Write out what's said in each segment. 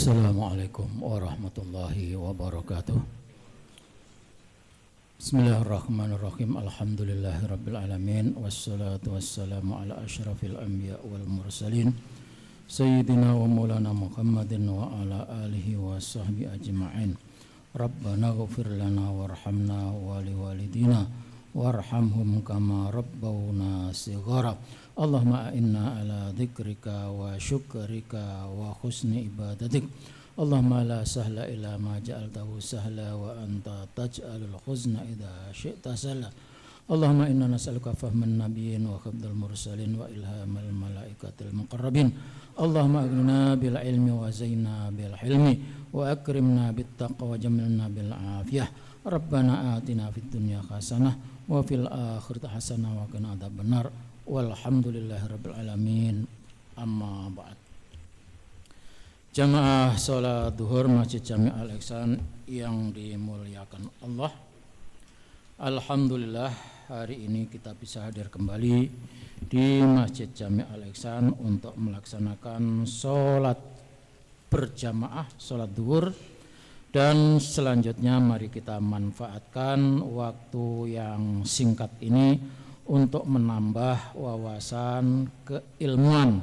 Assalamualaikum warahmatullahi wabarakatuh. Bismillahirrahmanirrahim. Alhamdulillahirabbil alamin wassalatu wassalamu ala asyrafil anbiya wal mursalin sayyidina wa maulana Muhammadin wa ala alihi wa sahbihi ajma'in. Rabbana ighfir lana warhamna wa liwalidina warhamhum kama rabbawna shighara. Allahumma inna ala dzikrika wa syukrika wa husni ibadatik. Allahumma la sahla illa ma ja'altahu sahla wa anta taj'alul huzna idza syi'ta sahla. Allahumma inna nas'aluka fahman nabiyyin wa khafdal mursalin wa ilhamal malaikatil muqarrabin. Allahumma aghnina bil ilmi wa zaina bil hilmi wa akrimna bit taqwa wa jamilna bil afiyah. Rabbana atina fid dunya hasanah wa fil akhirati hasanah wa qina adzabannar. Walhamdulillahirabbil alamin. Amma ba'd. Jamaah salat duhur Masjid Jami' Al-Ihsan yang dimuliakan Allah. Alhamdulillah hari ini kita bisa hadir kembali di Masjid Jami' Al-Ihsan untuk melaksanakan salat berjamaah, salat duhur. Dan selanjutnya mari kita manfaatkan waktu yang singkat ini untuk menambah wawasan keilmuan.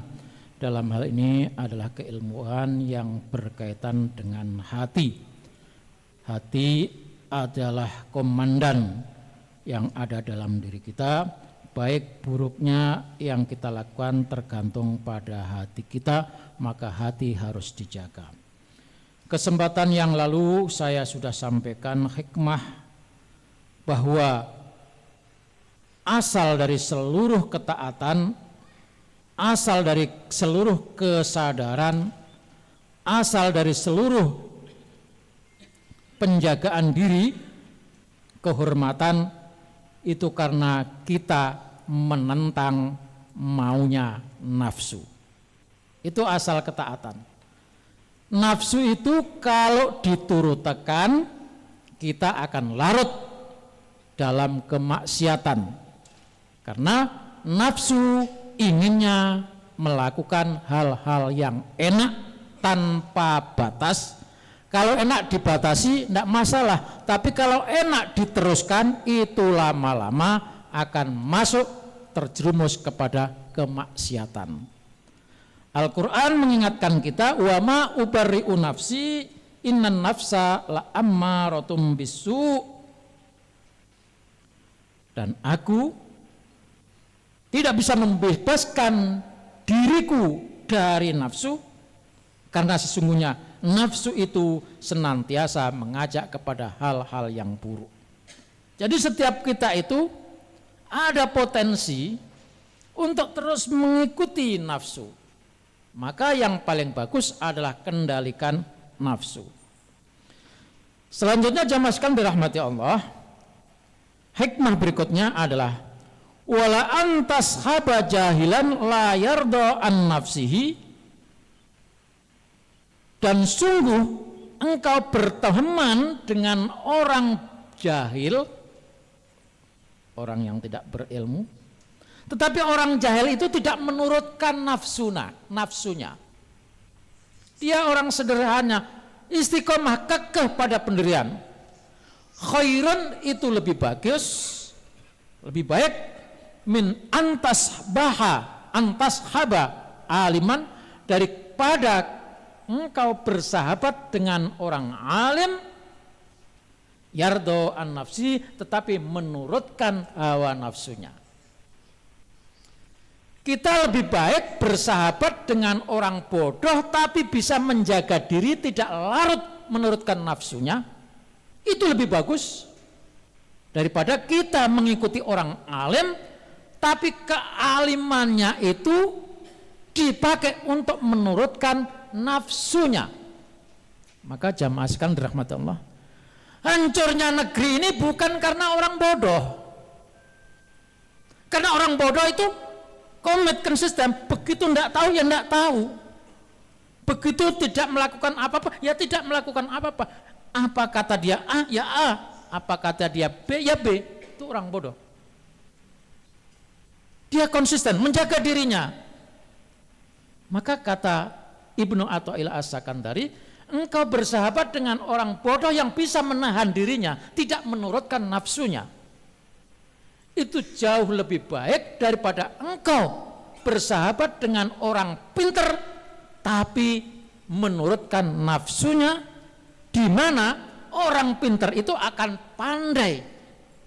Dalam hal ini adalah keilmuan yang berkaitan dengan hati. Hati adalah komandan yang ada dalam diri kita. Baik buruknya yang kita lakukan tergantung pada hati kita, maka hati harus dijaga. Kesempatan yang lalu saya sudah sampaikan hikmah bahwa asal dari seluruh ketaatan, asal dari seluruh kesadaran, asal dari seluruh penjagaan diri, kehormatan itu karena kita menentang maunya nafsu. Itu asal ketaatan. Nafsu itu kalau diturutkan kita akan larut dalam kemaksiatan. Karena nafsu inginnya melakukan hal-hal yang enak tanpa batas. Kalau enak dibatasi tidak masalah, tapi kalau enak diteruskan itu lama-lama akan masuk terjerumus kepada kemaksiatan. Al-Quran mengingatkan kita, wa ma ubarri'u nafsi innan nafsa la'ammaratum bisu. Dan aku tidak bisa membebaskan diriku dari nafsu, karena sesungguhnya nafsu itu senantiasa mengajak kepada hal-hal yang buruk. Jadi setiap kita itu ada potensi untuk terus mengikuti nafsu. Maka yang paling bagus adalah kendalikan nafsu. Selanjutnya jamaah sekalian dirahmati Allah, hikmah berikutnya adalah wala antas haba jahilan la yarda an nafsihi. Dan sungguh engkau berteman dengan orang jahil, orang yang tidak berilmu, tetapi orang jahil itu tidak menurutkan nafsunya. Dia orang sederhana, istiqomah kekeh pada pendirian. Khairun itu lebih bagus, lebih baik min antas haba aliman, daripada engkau bersahabat dengan orang alim yardo an nafsi, tetapi menurutkan hawa nafsunya. Kita lebih baik bersahabat dengan orang bodoh tapi bisa menjaga diri tidak larut menurutkan nafsunya. Itu lebih bagus daripada kita mengikuti orang alim tapi kealimannya itu dipakai untuk menurutkan nafsunya. Maka jamaah sekalian dirahmati Allah, hancurnya negeri ini bukan karena orang bodoh. Karena orang bodoh itu komit konsisten, begitu tidak tahu ya tidak tahu, begitu tidak melakukan apa-apa ya tidak melakukan apa-apa. Apa kata dia A ya A, apa kata dia B ya B. Itu orang bodoh. Dia konsisten menjaga dirinya. Maka kata Ibnu Athaillah As-Sakandari, engkau bersahabat dengan orang bodoh yang bisa menahan dirinya, tidak menurutkan nafsunya, itu jauh lebih baik daripada engkau bersahabat dengan orang pinter tapi menurutkan nafsunya, di mana orang pinter itu akan pandai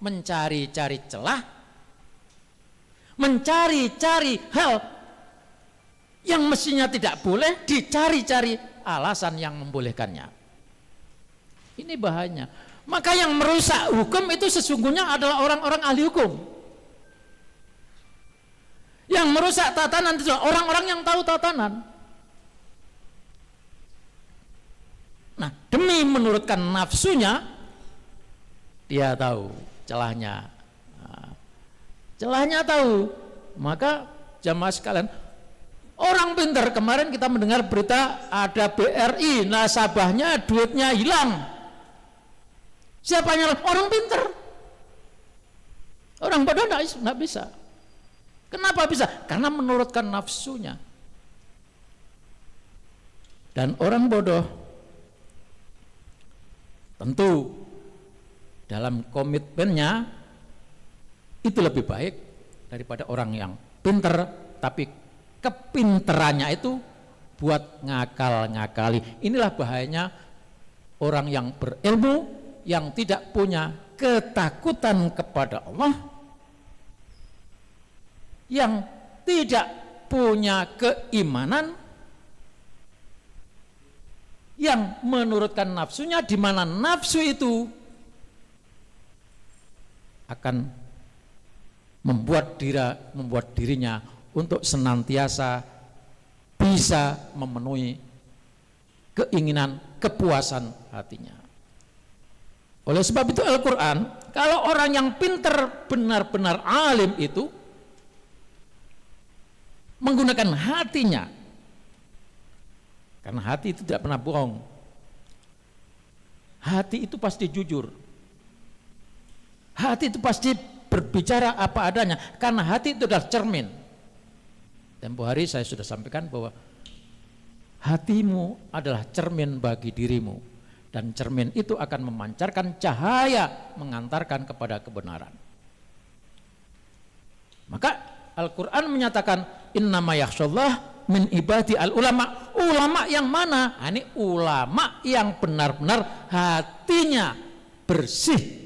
mencari-cari celah, mencari-cari hal yang mestinya tidak boleh, dicari-cari alasan yang membolehkannya. Ini bahayanya. Maka yang merusak hukum itu sesungguhnya adalah orang-orang ahli hukum. Yang merusak tatanan itu orang-orang yang tahu tatanan. Nah, demi menurutkan nafsunya, dia tahu celahnya. Celahnya tahu. Maka jamaah sekalian, orang pintar, kemarin kita mendengar berita ada BRI, nasabahnya duitnya hilang. Siapa yang orang pintar? Orang bodoh nggak bisa. Kenapa bisa? Karena menurutkan nafsunya. Dan orang bodoh tentu dalam komitmennya itu lebih baik daripada orang yang pintar tapi kepinterannya itu buat ngakal-ngakali. Inilah bahayanya orang yang berilmu, yang tidak punya ketakutan kepada Allah, yang tidak punya keimanan, yang menurutkan nafsunya, di mana nafsu itu akan membuat dirinya untuk senantiasa bisa memenuhi keinginan, kepuasan hatinya. Oleh sebab itu Al-Quran, kalau orang yang pintar, benar-benar alim itu menggunakan hatinya, karena hati itu tidak pernah bohong. Hati itu pasti jujur. Hati itu pasti berbicara apa adanya, karena hati itu adalah cermin. Tempo hari saya sudah sampaikan bahwa hatimu adalah cermin bagi dirimu, dan cermin itu akan memancarkan cahaya mengantarkan kepada kebenaran. Maka Al-Quran menyatakan innama yakhshallah min ibadi al-ulama. Ulama yang mana? Ini ulama yang benar-benar hatinya bersih.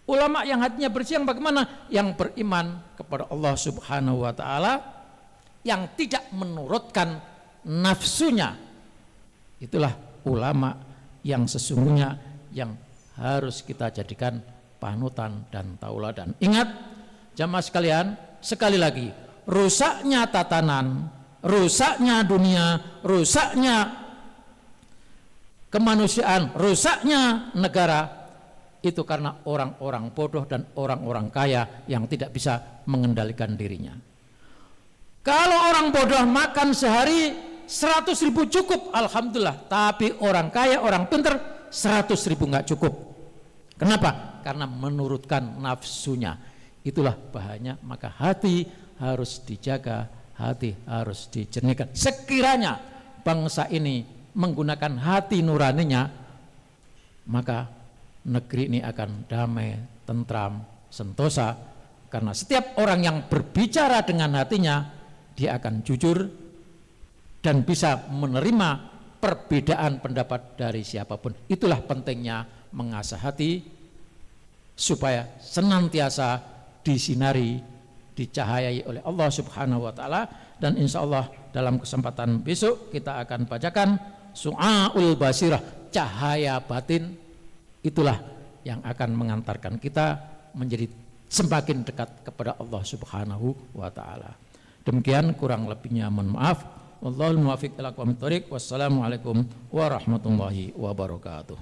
Ulama yang hatinya bersih yang bagaimana? Yang beriman kepada Allah Subhanahu wa ta'ala, yang tidak menurutkan nafsunya. Itulah ulama yang sesungguhnya yang harus kita jadikan panutan dan tauladan. Ingat jamaah sekalian, sekali lagi, rusaknya tatanan, rusaknya dunia, rusaknya kemanusiaan, rusaknya negara, itu karena orang-orang bodoh dan orang-orang kaya yang tidak bisa mengendalikan dirinya. Kalau orang bodoh makan sehari 100.000 cukup, alhamdulillah. Tapi orang kaya, orang pintar 100.000 nggak cukup. Kenapa? Karena menurutkan nafsunya. Itulah bahayanya. Maka hati harus dijaga, hati harus dijernihkan. Sekiranya bangsa ini menggunakan hati nuraninya, maka negeri ini akan damai, tentram, sentosa. Karena setiap orang yang berbicara dengan hatinya, dia akan jujur dan bisa menerima perbedaan pendapat dari siapapun. Itulah pentingnya mengasah hati supaya senantiasa disinari, dicahayai oleh Allah Subhanahu wa ta'ala. Dan insya Allah dalam kesempatan besok kita akan bacakan Su'aul Basirah, cahaya batin. Itulah yang akan mengantarkan kita menjadi semakin dekat kepada Allah Subhanahu wa ta'ala. Demikian, kurang lebihnya mohon maaf. Wallahul muwaffiq ila aqwamit thoriq. Wassalamualaikum warahmatullahi wabarakatuh.